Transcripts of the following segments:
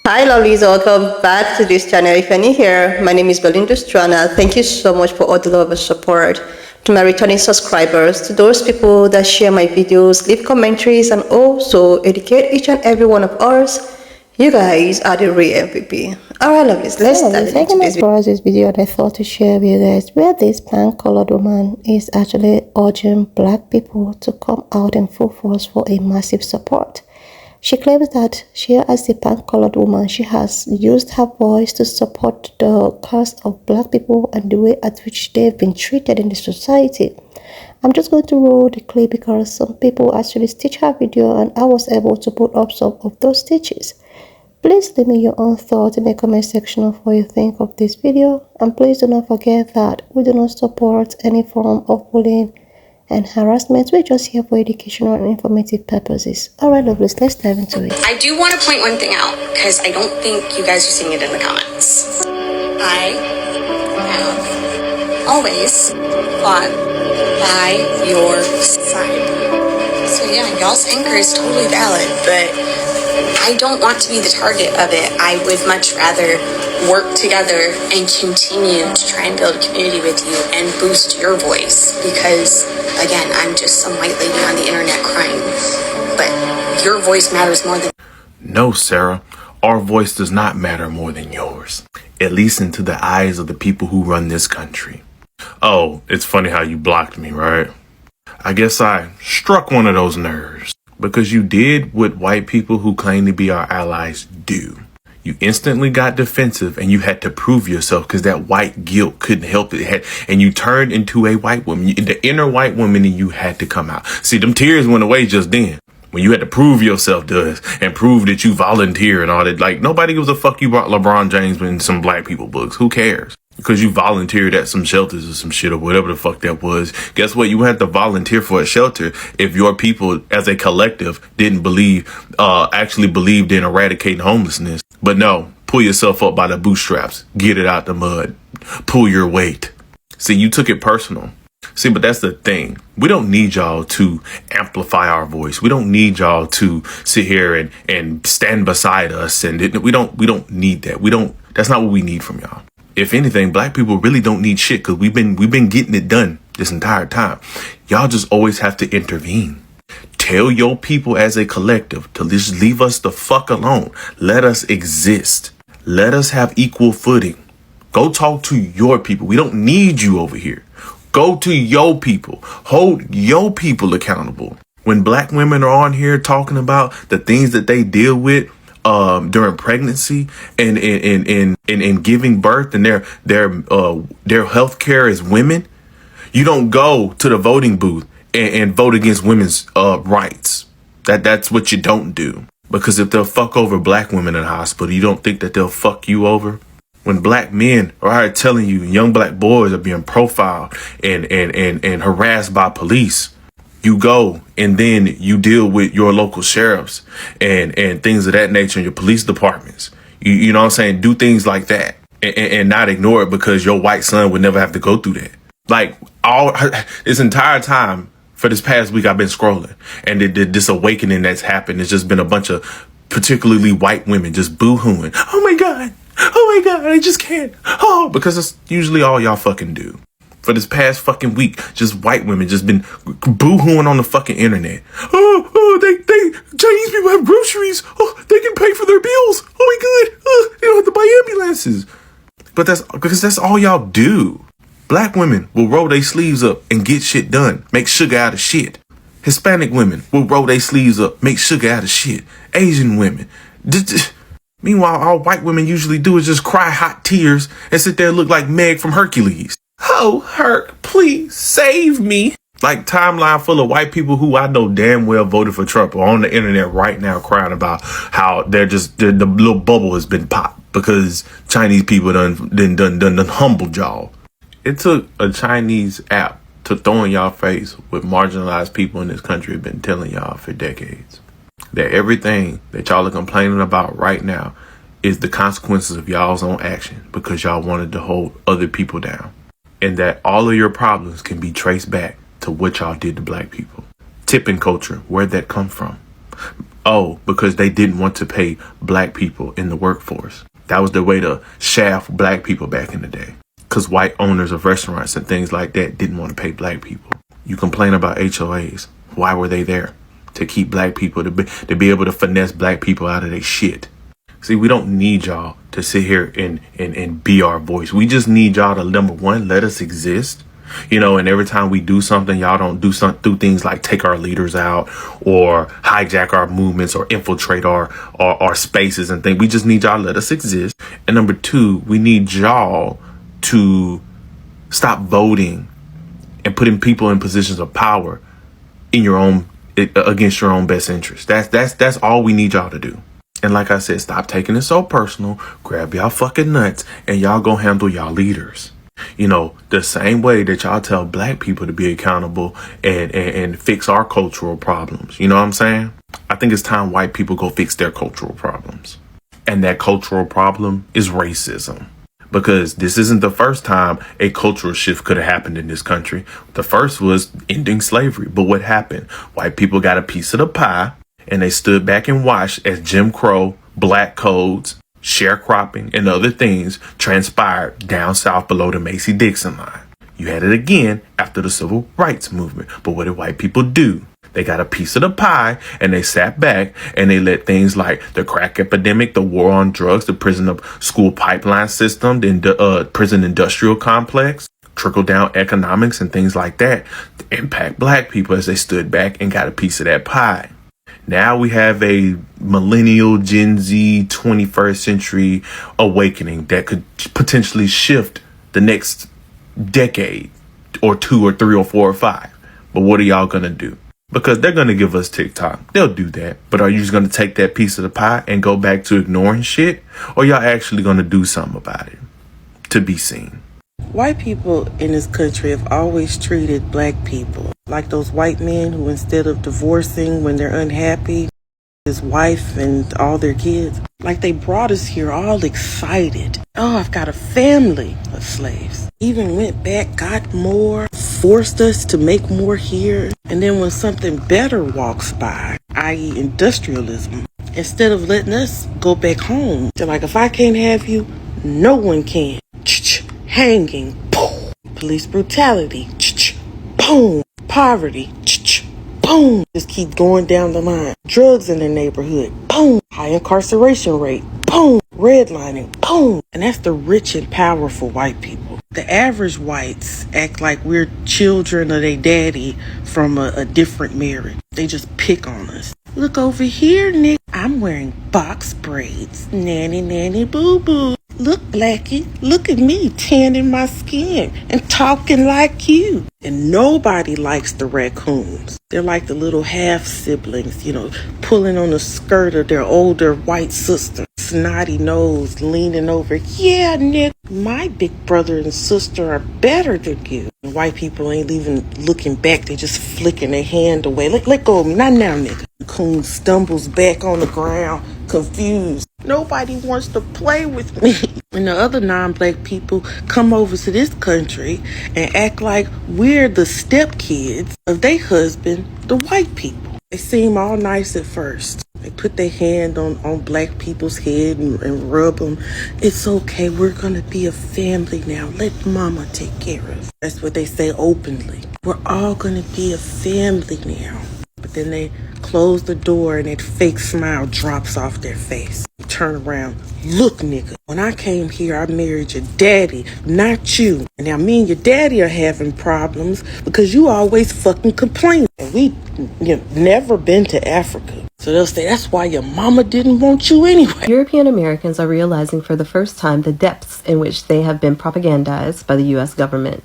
Hi lovelies, welcome back to this channel. If you're new here, my name is Belinda Strana. Thank you so much for all the love and support. To my returning subscribers, to those people that share my videos, leave commentaries, and also educate each and every one of us, you guys are the real MVP. Alright lovelies, let's start into this video. For this video, I thought to share with you guys where this pan-colored woman is actually urging black people to come out in full force for a massive support. She claims that she, as a pan-colored woman, she has used her voice to support the cause of black people and the way at which they've been treated in the society. I'm just going to roll the clip because some people actually stitch her video and I was able to put up some of those stitches. Please leave me your own thoughts in the comment section of what you think of this video, and please do not forget that we do not support any form of bullying and harassment. We're just here for educational and informative purposes. Alright lovelies, let's dive into it. I do want to point one thing out because I don't think you guys are seeing it in the comments. I have always fought by your side. So yeah, y'all's anger is totally valid, but I don't want to be the target of it. I would much rather work together and continue to try and build a community with you and boost your voice, because again, I'm just some white lady on the internet crying, but your voice matters more than... No, Sarah, our voice does not matter more than yours, at least into the eyes of the people who run this country. Oh, it's funny how you blocked me, right? I guess I struck one of those nerves. Because you did what white people who claim to be our allies do. You instantly got defensive and you had to prove yourself because that white guilt couldn't help it. And you turned into a white woman. The inner white woman in you had to come out. See, them tears went away just then. When you had to prove yourself to us and prove that you volunteer and all that. Like, nobody gives a fuck you brought LeBron James in some black people books. Who cares? Because you volunteered at some shelters or some shit or whatever the fuck that was. Guess what? You had to volunteer for a shelter if your people as a collective didn't actually believed in eradicating homelessness. But no, pull yourself up by the bootstraps. Get it out the mud. Pull your weight. See, you took it personal. See, but that's the thing. We don't need y'all to amplify our voice. We don't need y'all to sit here and stand beside us. And we don't need that. That's not what we need from y'all. If anything, black people really don't need shit because we've been getting it done this entire time. Y'all just always have to intervene. Tell your people as a collective to just leave us the fuck alone. Let us exist. Let us have equal footing. Go talk to your people. We don't need you over here. Go to your people. Hold your people accountable. When black women are on here talking about the things that they deal with during pregnancy and giving birth and their health care as women, you don't go to the voting booth and vote against women's rights. That's what you don't do. Because if they'll fuck over black women in the hospital, you don't think that they'll fuck you over? When black men are out telling you young black boys are being profiled and harassed by police, you go and then you deal with your local sheriffs and things of that nature in your police departments. You know what I'm saying? Do things like that and not ignore it because your white son would never have to go through that. Like all this entire time for this past week, I've been scrolling and this awakening that's happened. It's just been a bunch of particularly white women just boo-hooing. Oh my God. Oh my God. I just can't. Oh, because that's usually all y'all fucking do. For this past fucking week, just white women just been boo-hooing on the fucking internet. They Chinese people have groceries. Oh, they can pay for their bills. Oh my God. They don't have to buy ambulances. But that's because that's all y'all do. Black women will roll their sleeves up and get shit done. Make sugar out of shit. Hispanic women will roll their sleeves up, make sugar out of shit. Asian women. Meanwhile, all white women usually do is just cry hot tears and sit there and look like Meg from Hercules. Oh, Herc, please save me. Like timeline full of white people who I know damn well voted for Trump are on the internet right now crying about how the little bubble has been popped because Chinese people done humbled y'all. It took a Chinese app to throw in y'all face what marginalized people in this country have been telling y'all for decades. That everything that y'all are complaining about right now is the consequences of y'all's own action because y'all wanted to hold other people down. And that all of your problems can be traced back to what y'all did to black people. Tipping culture, where'd that come from? Oh, because they didn't want to pay black people in the workforce. That was the way to shaft black people back in the day. Because white owners of restaurants and things like that didn't want to pay black people. You complain about HOAs. Why were they there? To keep black people, to be able to finesse black people out of their shit. See, we don't need y'all to sit here and be our voice. We just need y'all to, number one, let us exist. You know, and every time we do something, y'all don't do things like take our leaders out or hijack our movements or infiltrate our spaces and things. We just need y'all to let us exist. And number two, we need y'all to stop voting and putting people in positions of power in your own against your own best interest. That's all we need y'all to do. And like I said, stop taking it so personal. Grab y'all fucking nuts and y'all go handle y'all leaders. You know, the same way that y'all tell black people to be accountable and fix our cultural problems. You know what I'm saying? I think it's time white people go fix their cultural problems. And that cultural problem is racism. Because this isn't the first time a cultural shift could have happened in this country. The first was ending slavery. But what happened? White people got a piece of the pie and they stood back and watched as Jim Crow, black codes, sharecropping, and other things transpired down south below the Macy-Dixon line. You had it again after the civil rights movement. But what did white people do? They got a piece of the pie and they sat back and they let things like the crack epidemic, the war on drugs, the prison of school pipeline system, the prison industrial complex, trickle down economics and things like that impact black people as they stood back and got a piece of that pie. Now we have a millennial Gen Z 21st century awakening that could potentially shift the next decade or 2 or 3 or 4 or 5. But what are y'all going to do? Because they're going to give us TikTok. They'll do that. But are you just going to take that piece of the pie and go back to ignoring shit? Or y'all actually going to do something about it to be seen? White people in this country have always treated black people like those white men who, instead of divorcing when they're unhappy, his wife and all their kids, like they brought us here all excited. Oh, I've got a family of slaves. Even went back, got more, forced us to make more here. And then when something better walks by, i.e. industrialism, instead of letting us go back home, they're like, if I can't have you, no one can. Hanging, boom. Police brutality, boom. Poverty, boom. Just keep going down the line. Drugs in their neighborhood, boom. High incarceration rate, boom. Redlining, boom. And that's the rich and powerful white people. The average whites act like we're children of their daddy from a different marriage. They just pick on us. Look over here, Nick. I'm wearing box braids. Nanny, nanny, boo, boo. Look, Blackie, look at me tanning my skin and talking like you. And nobody likes the raccoons. They're like the little half siblings, you know, pulling on the skirt of their older white sister. Snotty nose leaning over. Yeah, Nick, my big brother and sister are better than you. And white people ain't even looking back. They just flicking their hand away. Let go of me. Not now, nigga. Coon stumbles back on the ground, confused. Nobody wants to play with me. And the other non-black people come over to this country and act like we're the stepkids of their husband, the white people. They seem all nice at first. They put their hand on black people's head and rub them. It's okay. We're going to be a family now. Let mama take care of it. That's what they say openly. We're all going to be a family now. But then they close the door and that fake smile drops off their face. Turn around. Look, nigga, when I came here, I married your daddy, not you. And now me and your daddy are having problems because you always fucking complain. And we never been to Africa. So they'll say, that's why your mama didn't want you anyway. European Americans are realizing for the first time the depths in which they have been propagandized by the U.S. government.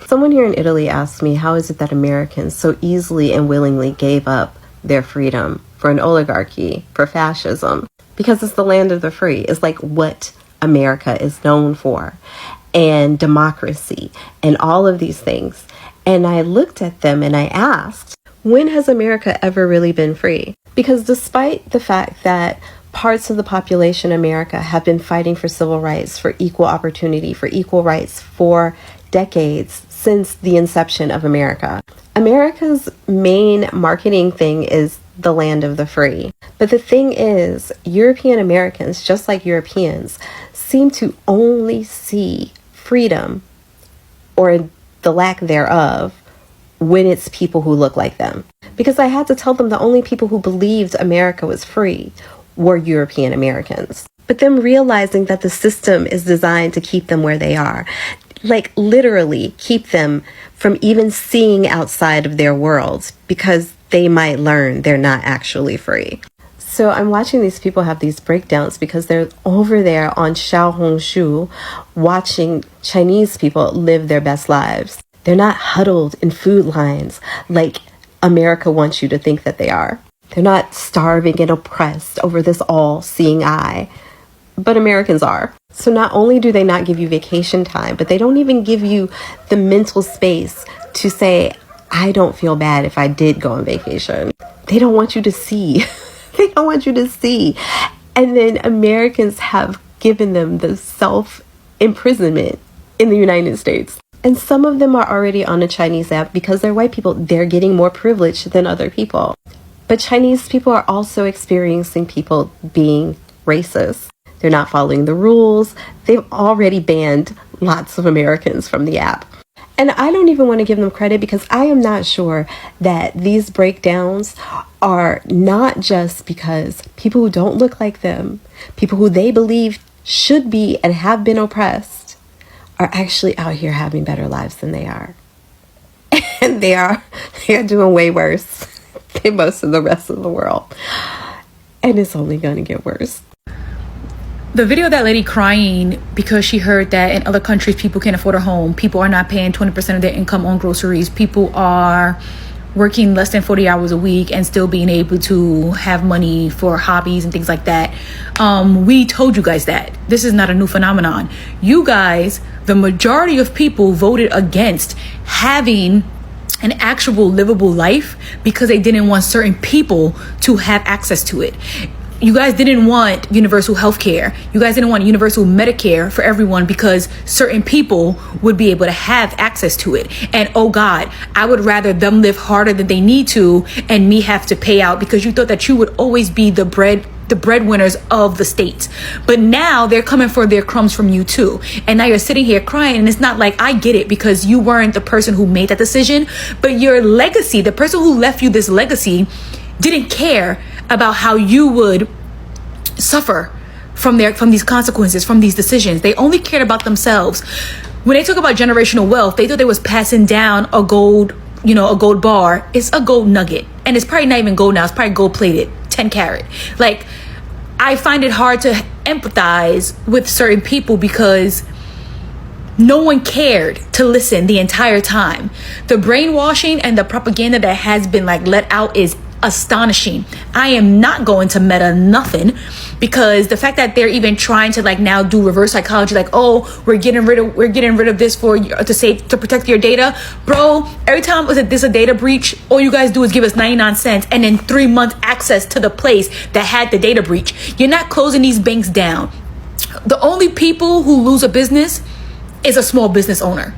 Someone here in Italy asked me, how is it that Americans so easily and willingly gave up their freedom for an oligarchy, for fascism? Because it's the land of the free. It's like what America is known for. And democracy and all of these things. And I looked at them and I asked, when has America ever really been free? Because despite the fact that parts of the population in America have been fighting for civil rights, for equal opportunity, for equal rights for decades since the inception of America. America's main marketing thing is the land of the free. But the thing is, European Americans, just like Europeans, seem to only see freedom, or the lack thereof, when it's people who look like them. Because I had to tell them the only people who believed America was free were European Americans. But them realizing that the system is designed to keep them where they are, like literally keep them from even seeing outside of their worlds, because they might learn they're not actually free. So I'm watching these people have these breakdowns because they're over there on Xiaohongshu watching Chinese people live their best lives. They're not huddled in food lines like America wants you to think that they are. They're not starving and oppressed over this all-seeing eye, but Americans are. So not only do they not give you vacation time, but they don't even give you the mental space to say, I don't feel bad if I did go on vacation. They don't want you to see. They don't want you to see. And then Americans have given them the self-imprisonment in the United States. And some of them are already on a Chinese app because they're white people. They're getting more privilege than other people. But Chinese people are also experiencing people being racist. They're not following the rules. They've already banned lots of Americans from the app. And I don't even want to give them credit because I am not sure that these breakdowns are not just because people who don't look like them, people who they believe should be and have been oppressed, are actually out here having better lives than they are. And they are doing way worse than most of the rest of the world. And it's only going to get worse. The video of that lady crying because she heard that in other countries people can't afford a home, people are not paying 20% of their income on groceries, people are working less than 40 hours a week and still being able to have money for hobbies and things like that. We told you guys that this is not a new phenomenon. You guys, the majority of people voted against having an actual livable life because they didn't want certain people to have access to it. You guys didn't want universal health care. You guys didn't want universal Medicare for everyone because certain people would be able to have access to it. And oh God, I would rather them live harder than they need to and me have to pay out because you thought that you would always be the breadwinners of the state. But now they're coming for their crumbs from you too. And now you're sitting here crying, and it's not like, I get it because you weren't the person who made that decision, but your legacy, the person who left you this legacy, didn't care about how you would suffer from these consequences, from these decisions. They only cared about themselves. When they talk about generational wealth, they thought they was passing down a gold bar. It's a gold nugget, and it's probably not even gold now. It's probably gold plated, 10 karat. Like, I find it hard to empathize with certain people because no one cared to listen the entire time. The brainwashing and the propaganda that has been let out is astonishing. I am not going to meta nothing because the fact that they're even trying to now do reverse psychology, we're getting rid of this to protect your data, bro. Every time there's a data breach, all you guys do is give us 99 cents and then 3 months access to the place that had the data breach. You're not closing these banks down. The only people who lose a business is a small business owner.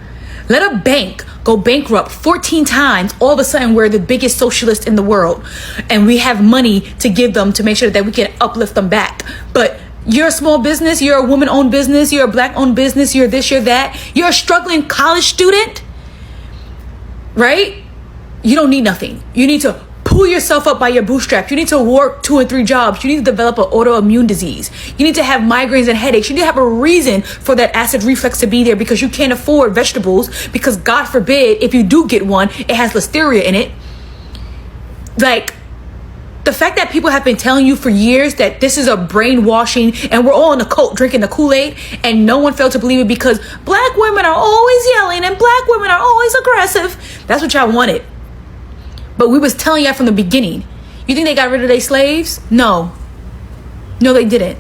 Let a bank go bankrupt 14 times. All of a sudden, we're the biggest socialist in the world. And we have money to give them to make sure that we can uplift them back. But you're a small business. You're a woman-owned business. You're a black-owned business. You're this, you're that. You're a struggling college student, right? You don't need nothing. You need to pull yourself up by your bootstraps. You need to work 2 and 3 jobs. You need to develop an autoimmune disease. You need to have migraines and headaches. You need to have a reason for that acid reflux to be there because you can't afford vegetables because God forbid, if you do get one, it has listeria in it. The fact that people have been telling you for years that this is a brainwashing and we're all in a cult drinking the Kool-Aid and no one failed to believe it because black women are always yelling and black women are always aggressive. That's what y'all wanted. But we was telling y'all from the beginning. You think they got rid of their slaves? No. No, they didn't.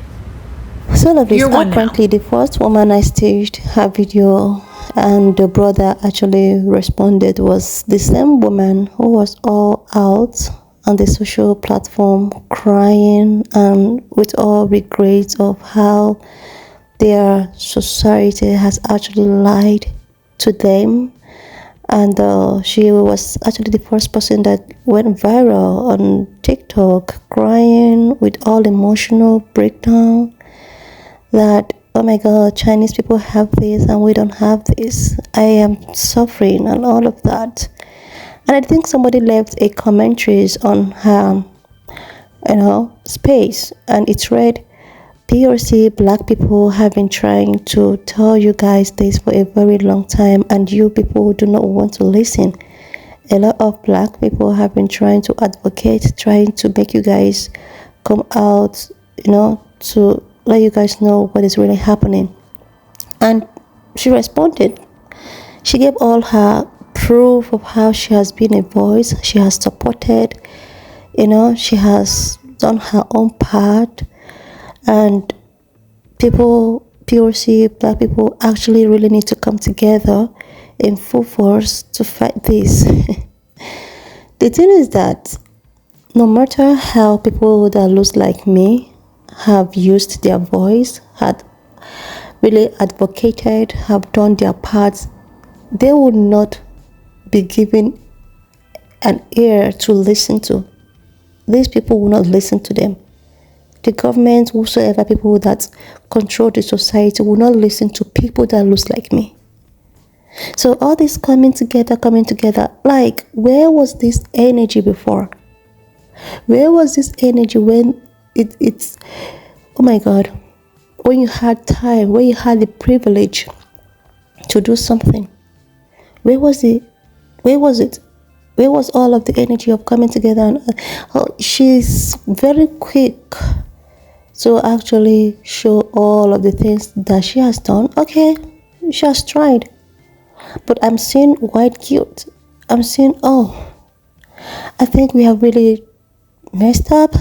So lovely. You're one now. Apparently, the first woman I staged her video and the brother actually responded was the same woman who was all out on the social platform crying and with all regrets of how their society has actually lied to them And she was actually the first person that went viral on TikTok, crying with all emotional breakdown that, oh my god, Chinese people have this and we don't have this. I am suffering and all of that. And I think somebody left a commentaries on her, space, and it read, PRC black people have been trying to tell you guys this for a very long time, and you people do not want to listen. A lot of black people have been trying to advocate, trying to make you guys come out, to let you guys know what is really happening. And she responded. She gave all her proof of how she has been a voice. She has supported, she has done her own part. And people, POC, black people actually really need to come together in full force to fight this. The thing is that no matter how people that looks like me have used their voice, had really advocated, have done their parts, they will not be given an ear to listen to. These people will not listen to them. The government, whosoever people that control the society, will not listen to people that looks like me. So all this coming together, like, where was this energy before? Where was this energy when it's, oh my God, when you had time, when you had the privilege to do something? Where was it? Where was it? Where was all of the energy of coming together? And she's very quick to actually show all of the things that she has done. Okay, she has tried. But I'm seeing white guilt. I'm seeing, I think we have really messed up.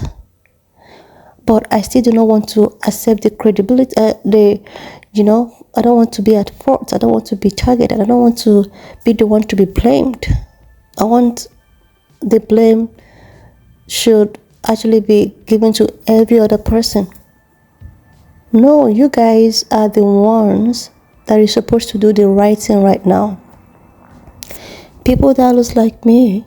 But I still do not want to accept the credibility, I don't want to be at fault. I don't want to be targeted. I don't want to be the one to be blamed. I want the blame should actually be given to every other person. No, you guys are the ones that are supposed to do the right thing right now. People that look like me,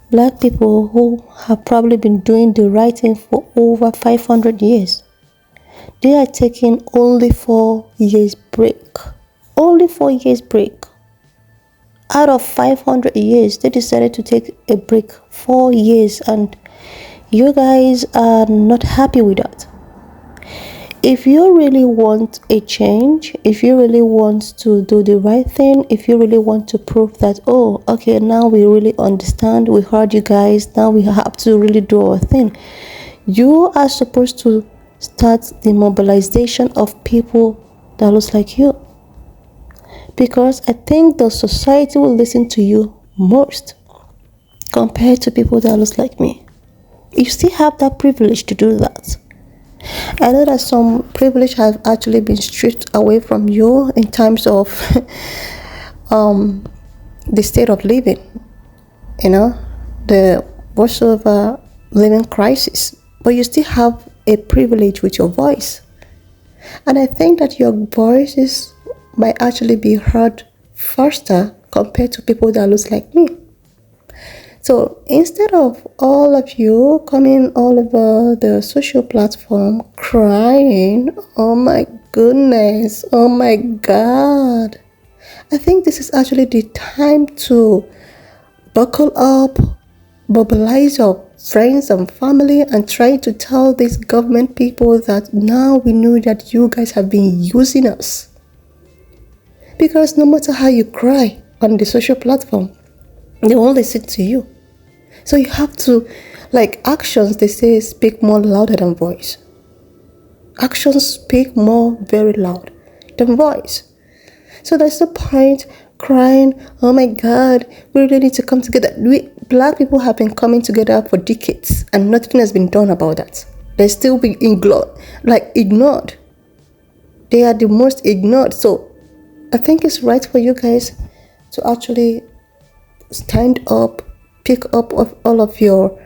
black people who have probably been doing the right thing for over 500 years, they are taking only 4 years break. Only 4 years break. Out of 500 years, they decided to take a break 4 years, and you guys are not happy with that. If you really want a change, if you really want to do the right thing, if you really want to prove that, okay, now we really understand, we heard you guys, now we have to really do our thing, you are supposed to start the mobilization of people that looks like you. Because I think the society will listen to you most compared to people that looks like me. You still have that privilege to do that. I know that some privilege have actually been stripped away from you in terms of the state of living, the whatsoever living crisis, but you still have a privilege with your voice. And I think that your voices might actually be heard faster compared to people that looks like me. So instead of all of you coming all over the social platform crying, oh my goodness, oh my God, I think this is actually the time to buckle up, mobilize your friends and family, and try to tell these government people that now we know that you guys have been using us. Because no matter how you cry on the social platform, they won't listen to you. So you have to, like actions, they say, speak more louder than voice. Actions speak more very loud than voice. So that's the point crying, oh my God, we really need to come together. Black people have been coming together for decades and nothing has been done about that. They're still being ignored. They are the most ignored. So I think it's right for you guys to actually stand up, pick up all of your,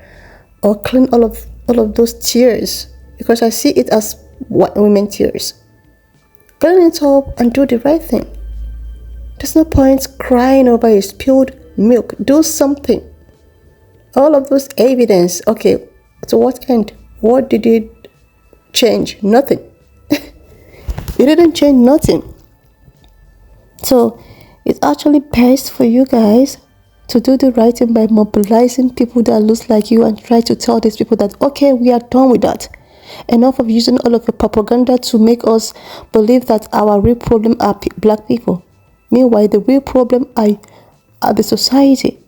or clean all of those tears, because I see it as white women tears. Clean it up and do the right thing. There's no point crying over a spilled milk. Do something. All of those evidence, okay, to what end? What did it change? Nothing. It didn't change nothing. So it's actually best for you guys to do the right thing by mobilizing people that look like you and try to tell these people that, okay, we are done with that. Enough of using all of the propaganda to make us believe that our real problem are black people. Meanwhile, the real problem are the society.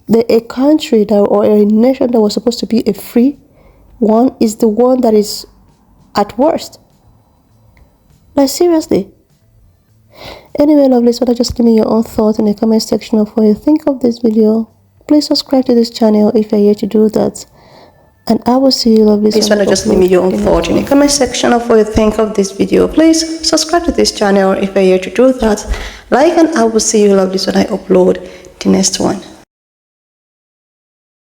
A country that, or a nation that was supposed to be a free one is the one that is at worst. Like, seriously. Anyway, lovely, so just give me your own thoughts in the comment section of what you think of this video. Please subscribe to this channel if you're here to do that. And I will see you, lovely. Please just leave me your own thought in the comment section of what you think of this video. Please subscribe to this channel if you're here to do that. Like, and I will see you, lovely, when I upload the next one.